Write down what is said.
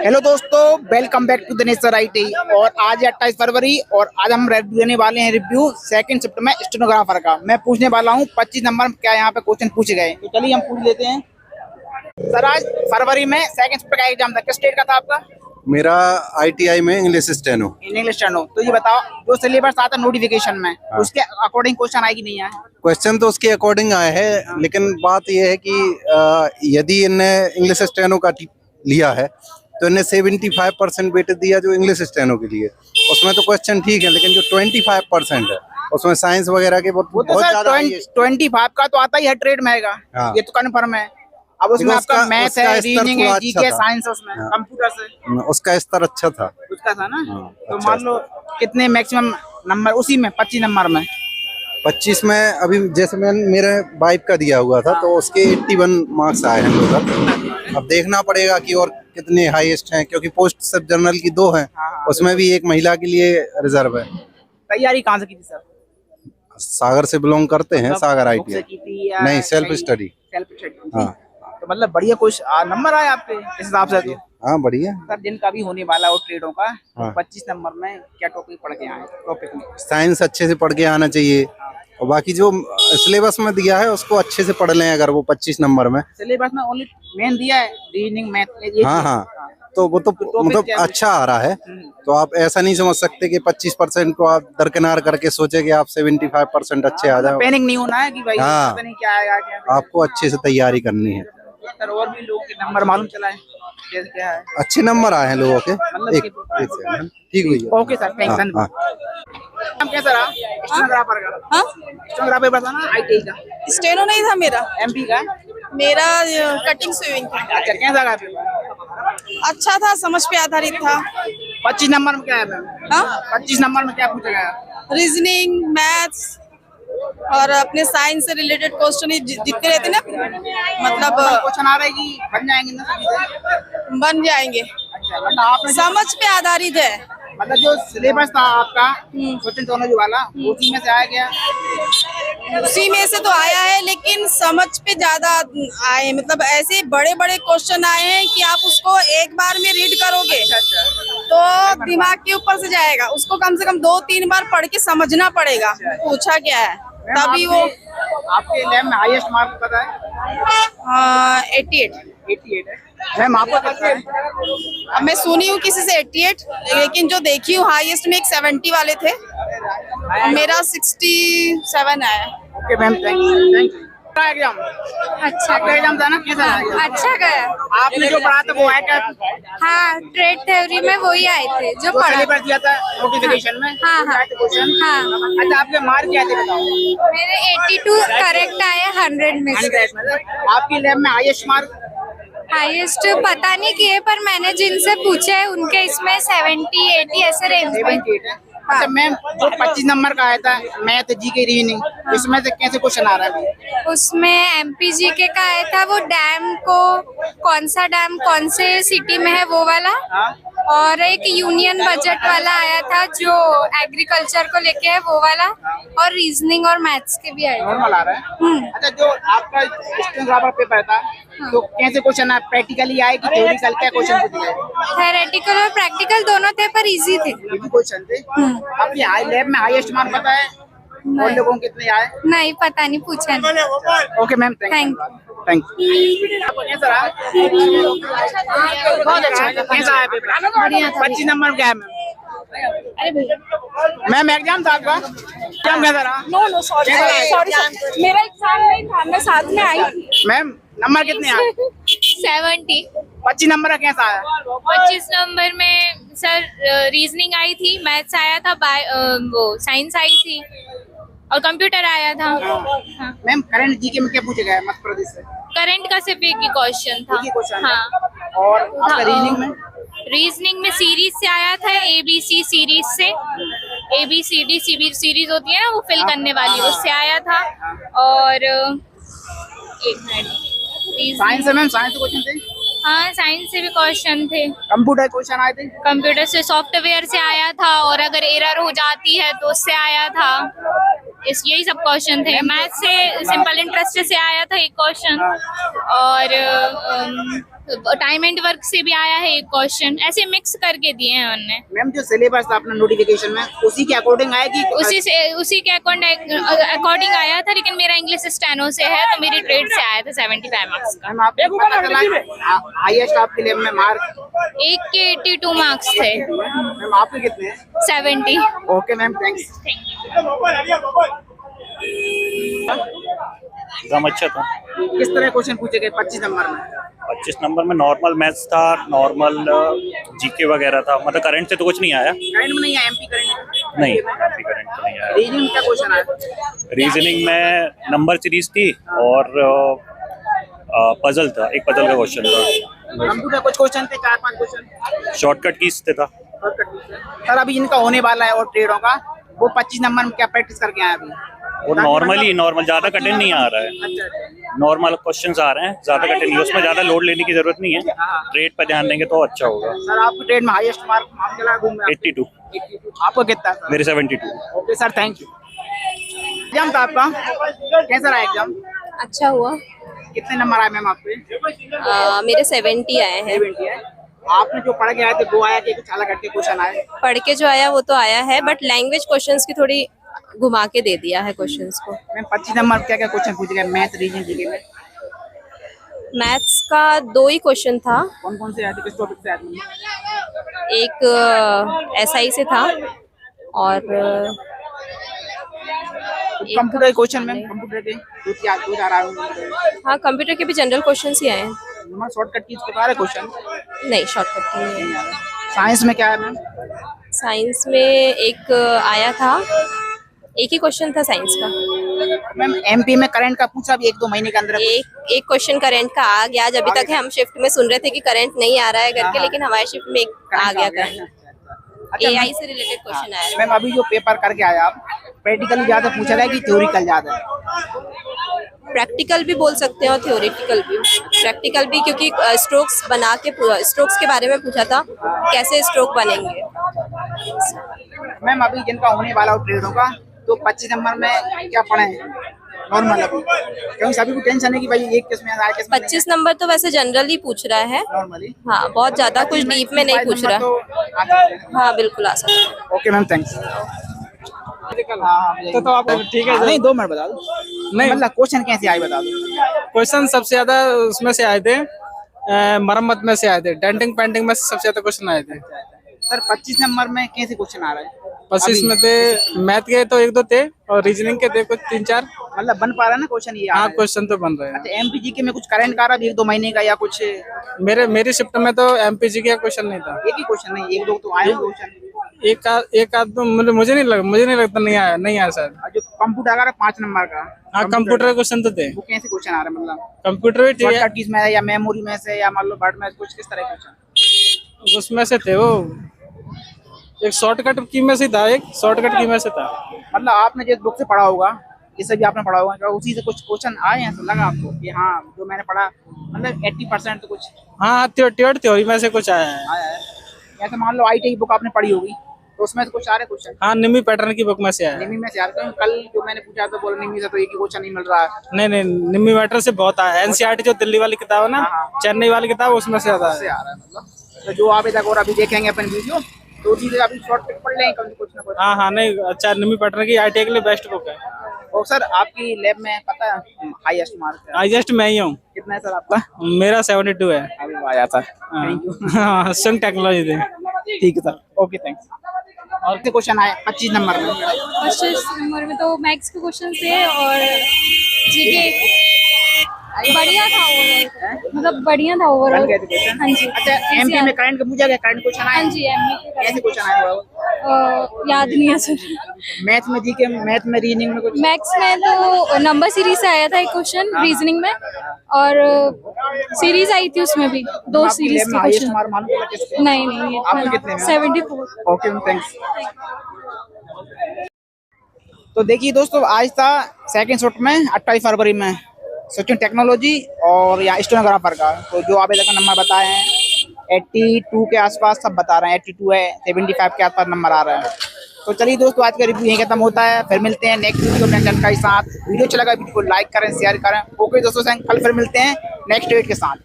Hello दोस्तों, welcome back to the Nature IT. और आज है 28 फरवरी और आज हम देने वाले हैं रिव्यू सेकंड शिफ्ट में स्टेनोग्राफर का। मैं पूछने वाला हूं 25 नंबर में क्या यहाँ पे क्वेश्चन पूछे गए, तो चलिए हम पूछ लेते हैं। सर, आज फरवरी में सेकंड शिफ्ट का एग्जाम था, किस स्टेट का था आपका? मेरा ITI में इंग्लिश स्टेनो। English steno. तो ये बताओ, जो सिलेबस आता नोटिफिकेशन में उसके अकॉर्डिंग क्वेश्चन आए कि नहीं आए? क्वेश्चन तो उसके अकॉर्डिंग आए हैं, लेकिन बात यह है कि यदि इनने इंग्लिश स्टेनो का लिया है तो इन्हें 75% वेटेज दिया जो इंग्लिश स्टेनो के लिए। उसमें तो क्वेश्चन ठीक है, लेकिन जो 25% है उसमें साइंस वगैरह के बहुत ज्यादा 25 का तो आता ही है, ट्रेड में आएगा। ये तो कन्फर्म है। अब उसमें आपका मैथ है, रीजनिंग है, जीके, साइंस, उसमें कंप्यूटर से उसका स्तर अच्छा था। उसका था ना। तो मान लो कितने मैक्सिमम नंबर उसी में 25 नंबर में? 25 में अभी जैसे मेरे वाइफ का दिया हुआ था तो उसके 81 मार्क्स आए हैं टोटल। अब देखना पड़ेगा कि और कितने हाईएस्ट हैं, क्योंकि पोस्ट सब जनरल की 2 हैं, उसमें भी एक महिला के लिए रिजर्व है। तैयारी कहाँ से की थी सर? सागर से बिलोंग करते हैं, सागर ITI। नहीं, सेल्फ स्टडी। हाँ, तो मतलब बढ़िया कुछ नंबर आए आपके इस हिसाब से? तो हाँ, बढ़िया। सर, जिनका भी होने वाला हो ट्रेडों का, 25 नंबर में क्या टॉपिक पढ़ के आए? टॉपिक में साइंस अच्छे से पढ़ के आना चाहिए, और बाकी जो सिलेबस में दिया है उसको अच्छे से पढ़ लें। अगर वो 25 नंबर में सिलेबस में ओनली मेन दिया है रीजनिंग, मैथ। हाँ, तो वो तो मतलब अच्छा आ रहा है। तो आप ऐसा नहीं समझ सकते कि 25% को आप दरकिनार करके सोचे कि आप 75% अच्छे आ जाए। पैनिक नहीं होना है कि भाई पता नहीं क्या आएगा क्या। आपको अच्छे से तैयारी करनी है। सर, और भी लोगों के नंबर मालूम चला है क्या है? अच्छे नंबर आए हैं लोगों के। मतलब एक सेकंड, ठीक भैया। Okay sir, thank you. हम कैसा रहा स्टेनोग्राफर का? स्टेनोग्राफर बताना। ITI का स्टेनो नहीं था मेरा, MP का मेरा कटिंग स्विमिंग था। अच्छा, कैसा रहा? अच्छा था, समझ पे आधारित था। 25 नंबर में क्या है मैम? 25 नंबर में क्या पूछा गया? रीजनिंग, मैथ्स और अपने साइंस से रिलेटेड क्वेश्चन जितने रहते ना, मतलब क्वेश्चन आ रहे कि बन जाएंगे ना? बन जाएंगे। अच्छा, मतलब आपने समझ पे आधारित है। मतलब जो सिलेबस था आपका क्वेश्चन टेक्नोलॉजी वाला, उसी में से आया गया? उसी में से तो आया है, लेकिन समझ पे ज्यादा आए। मतलब ऐसे बड़े बड़े क्वेश्चन आए हैं कि आप उसको एक बार में रीड करोगे तो दिमाग के ऊपर से जाएगा। उसको कम से कम 2-3 बार पढ़ के समझना पड़ेगा पूछा क्या है, तभी वो। आपके लैब में हाईएस्ट मार्क पता है? 88 है मैम। आपको पता है? अब मैं सुनी हूँ किसी से 88, लेकिन जो देखी हूँ हाईएस्ट में एक 70 वाले थे, मेरा 67 आया। Okay ma'am, thank you. Exam अच्छा एग्जाम था ना, कैसा रहा? अच्छा गया। आपने जो पढ़ा था वो है क्या? हाँ, ट्रेड थ्योरी में वही आए थे जो पढ़ा सिलेबस दिया था नोटिफिकेशन में। हाँ। अच्छा, आपके मार्क क्या थे बताओ? मेरे 82 करेक्ट आए 100 में से। आपकी लैब में हाईएस्ट मार्क? हाईएस्ट पता नहीं किए, पर मैंने जिनसे पूछे है उनके इसमें 70-80 ऐसे रेंज में। अच्छा मैम, जो 25 नंबर का आया था मैथ, जीके, रीजनिंग, इसमें से कैसे क्वेश्चन आ रहा है? उसमें MPGK का आया था, वो डैम को कौन सा डैम कौन से सिटी में है वो वाला। और एक यूनियन बजट वाला आया था जो एग्रीकल्चर को लेके है वो वाला। और रीजनिंग और मैथ्स के भी आए थे। नॉर्मल आ रहा है। अच्छा, जो आपका स्टेनोग्राफर पेपर था तो कैसे क्वेश्चन है? प्रैक्टिकली आए कि थ्योरिकल? क्या क्वेश्चन पूछे गए? थ्योरेटिकल और प्रैक्टिकल दोनों थे, पर इजी थे। इजी क्वेश्चन थे। आपकी हाई लैब में हाईएस्ट मार्क पता है? और लोगों को कितने आए? नहीं पता, नहीं पूछा नहीं। Okay ma'am, thank you. आपको कैसा रहा? बहुत अच्छा। कैसा है पेपर? बढ़िया था। 25 नंबर क्या है मैम? अरे भैया, मैम एग्जाम था आपका? एग्जाम कैसा रहा? नो सॉरी, मेरा एग्जाम नहीं था, मैं साथ में आई थी। मैम, नंबर कितने आए? 70। 25 नंबर का कैसा आया? 25 नंबर में सर रीजनिंग आई थी, मैथ्स आया था, वो साइंस आई थी और कंप्यूटर आया था। मैम, करंट जीके में क्या पूछे गए मध्य प्रदेश से? करंट का सिर्फ एक ही क्वेश्चन था। हाँ। और आपका रीजनिंग में? रीजनिंग में सीरीज से आया था, ABC सीरीज से। ABCD सीरीज होती है ना, वो फिल करने वाली, उससे आया था। और एक मिनट, साइंस है मैम? साइंस क्वेश्चन थे? हाँ, साइंस से भी क्वेश्चन थे। कंप्यूटर क्वेश्चन आए थे? कंप्यूटर से सॉफ्टवेयर से आया था, और अगर एरर हो जाती है तो उससे आया था। यही सब क्वेश्चन थे। मैथ से सिंपल इंटरेस्ट से आया था एक क्वेश्चन। और टाइम एंड वर्क से भी आया है एक क्वेश्चन, ऐसे मिक्स करके दिए हैं उन्होंने। मैम जो सिलेबस था अपना नोटिफिकेशन में उसी के अकॉर्डिंग आया कि उसी के अकॉर्डिंग आया था, लेकिन मेरा इंग्लिश स्टेनो से है तो मेरी ट्रेड से आया था 75 मार्क्स का। मैम आपको पता चला हाईएस्ट आपके लेवल में मार्क एक के 82 मार्क्स थे। मैम आपके कितने हैं? 70। Okay ma'am, thanks. एग्जाम अच्छा था। किस तरह क्वेश्चन पूछे गए 25 नंबर में? 25 नंबर में नॉर्मल मैथ्स था, नॉर्मल जीके वगैरह था, मतलब करंट से तो कुछ नहीं आया। करंट में नहीं आया, एमपी करंट नहीं, एमपी करंट तो नहीं आया। रीजनिंग क्या क्वेश्चन आया? रीजनिंग में नंबर सीरीज थी और पजल था, एक पजल का क्वेश्चन था। कंप्यूटर कुछ क्वेश्चन थे, 4-5 क्वेश्चन शॉर्टकट कीज से था। सर अभी जिनका होने वाला है और ट्रेडों का, वो 25 नंबर में क्या प्रैक्टिस करके आए अभी? वो नॉर्मल ज्यादा कठिन नहीं आ रहा है, अच्छा। नॉर्मल क्वेश्चंस आ रहे हैं, ज्यादा कठिन नहीं, उसमें ज्यादा लोड लेने की जरूरत नहीं है। ट्रेड पर ध्यान देंगे तो अच्छा होगा। सर आपके ट्रेड में हाईएस्ट मार्क हम चला घूम रहे हैं? 82। 82। आपको कितना है? मेरे 72। Okay sir, thank you. Exam था आपका, कैसा रहा एग्जाम? अच्छा हुआ। कितने नंबर आए मैम आपके? मेरे 70 आए हैं। 70 है। आपने जो पढ़ के आए थे वो आया कि कुछ अलग करके क्वेश्चन आए? पढ़ के जो आया वो तो आया है, बट लैंग्वेज क्वेश्चंस की थोड़ी घुमा के दे दिया है क्वेश्चंस को। मैम 25 नंबर क्या क्या क्वेश्चन पूछे गए मैथ रीजनिंग जीके में? मैथ्स का 2 ही क्वेश्चन था। कौन कौन से आए थे, किस टॉपिक से आए थे? एक एसआई से था और कंप्यूटर के क्वेश्चन मैम, कंप्यूटर के दो चार आए होंगे। हाँ, कंप्यूटर के भी जनरल क्वेश्चंस ही आए हैं। नंबर शॉर्टकट कीज के बारे क्वेश्चन नहीं, शॉर्टकट के नहीं है। साइंस में क्या है मैम? साइंस में एक आया था, एक ही क्वेश्चन था साइंस का। मैम एमपी में करंट का पूछा भी 1-2 महीने के अंदर? एक क्वेश्चन करंट का आ गया। आज अभी तक हम शिफ्ट में सुन रहे थे कि करंट नहीं आ रहा है करके, लेकिन हमारे शिफ्ट में एक आ गया करंट। एआई से रिलेटेड क्वेश्चन आया। मैम अभी जो पेपर करके आया आप, प्रैक्टिकली ज्यादा पूछा गया कि थ्योरिकल ज्यादा है? प्रैक्टिकल भी बोल सकते हैं और थ्योरेटिकल भी। प्रैक्टिकल भी क्योंकि स्ट्रोक्स बना के स्ट्रोक्स के बारे में पूछा था, कैसे स्ट्रोक बनेंगे। मैम अभी जिनका होने वाला हो ट्रेड होगा तो 25 नंबर में क्या पढ़े नॉर्मल अभी? क्योंकि सभी को टेंशन है कि भाई एक किस्म आए, किस्म 25 नंबर तो वैसे जनरली पूछ रहा है नॉर्मली। हाँ, बहुत ज्यादा कुछ डीप में नहीं पूछ रहा। तो आ सकते हैं। हाँ, बिल्कुल आ सकते हैं। Okay ma'am, thanks. तो आप ठीक है। नहीं 2 मिनट बता दो। नहीं, मतलब क्वेश्चन कैसे आए बता दो। क्वेश्चन सबसे ज्यादा उसमें से आए थे, मरम्मत में से आए थे, डेंटिंग पेंटिंग में से सबसे ज्यादा क्वेश्चन आए थे। सर 25 नंबर में कैसे क्वेश्चन आ रहे हैं? 25 में थे, मैथ के तो 1-2 थे और रीजनिंग के थे कुछ 3-4। मतलब बन पा रहा है ना क्वेश्चन ये? हाँ, क्वेश्चन तो बन रहे हैं। अच्छा, एमपीजी के में कुछ करंट का रहा 1-2 महीने का या कुछ? मेरी शिफ्ट में तो एमपीजी का क्वेश्चन नहीं था। एक ही क्वेश्चन नहीं, 1-2 तो आए क्वेश्चन। एक आध तो मुझे नहीं लगता नहीं आया शायद। जो कंप्यूटर का 5 नंबर का? हाँ, कंप्यूटर के क्वेश्चन तो थे। वो कैसे क्वेश्चन आ रहे हैं? मतलब कंप्यूटर भी ठीक है, शॉर्टकट कीज में है या मेमोरी में से या मान लो वर्ड में, कुछ किस तरह के क्वेश्चन? उसमें से थे वो, एक शॉर्टकट की में से था, एक शॉर्टकट की में से था। मतलब आपने जिस बुक से पढ़ा होगा, जिससे भी आपने पढ़ा होगा, क्या उसी से कुछ क्वेश्चन आए हैं? तो लगा आपको कि हाँ जो मैंने पढ़ा मतलब 80% तो कुछ हाँ, थ्योरी में से कुछ आया है। आया है। जैसे मान लो आईटीआई बुक आपने पढ़ी होगी तो उसमें से कुछ आ रहे क्वेश्चन? हाँ, निम्मी पैटर्न की बुक में से आया है। निम्मी में से आ रहे? कल जो मैंने पूछा तो बोला निम्मी से तो एक ही क्वेश्चन नहीं मिल रहा है। नहीं, निम्मी पैटर्न से बहुत आया है। एनसीईआरटी जो दिल्ली वाली किताब है ना, चेन्नई वाली किताब, उसमें से ज्यादा से आ रहा है। मतलब तो जो आप तक और अभी देखेंगे अपन वीडियो तो उसी से अभी शॉर्टकट पढ़ लेंगे कुछ ना कुछ। हाँ, नहीं, अच्छा, निम्मी पैटर्न की आईटीआई के लिए बेस्ट बुक है। और सर आपकी लैब में पता है हाईएस्ट मार्क है? हाईएस्ट मैं ही हूँ। कितना है सर आपका? मेरा 72 है। अभी आया था। Thank you. हाँ, संग टेक्नोलॉजी थे। ठीक है सर, ओके थैंक्स। और कितने क्वेश्चन आए 25 नंबर में? 25 नंबर में तो मैथ्स के क्वेश्चन थे और जीके बढ़िया था ओवरऑल, मतलब बढ़िया था ओवरऑल। बन गए थे क्वेश्चन? हाँ जी। अच्छा, एमपी में करंट का पूछा गया, करंट क्वेश्चन आए? हाँ जी, एमपी कैसे क्वेश्चन आए हुआ? याद नहीं है सर। मैथ में जीके, मैथ में रीजनिंग में कुछ? मैथ्स में तो नंबर सीरीज से आया था एक क्वेश्चन, रीजनिंग में, और सीरीज आई थी उसमें भी 2 सीरीज के हाईएस्ट क्वेश्चन। मार्क मालूम चला किसको? नहीं आपको कितने में? 74। Okay thanks. तो देखिए दोस्तों, आज था सेकंड शिफ्ट में 28 फरवरी में सचिन टेक्नोलॉजी और या स्टेनोग्राफर का। तो जो आप तक नंबर बताए हैं 82 के आसपास सब बता रहे हैं, 82 है, 75 के आसपास नंबर आ रहा है। तो चलिए दोस्तों, आज का रिव्यू यहीं खत्म होता है। फिर मिलते हैं नेक्स्ट वीडियो में जानकारी के साथ। वीडियो अच्छा लगा वीडियो को लाइक करें, शेयर करें। ओके दोस्तों, कल फिर मिलते हैं नेक्स्ट वीडियो के साथ।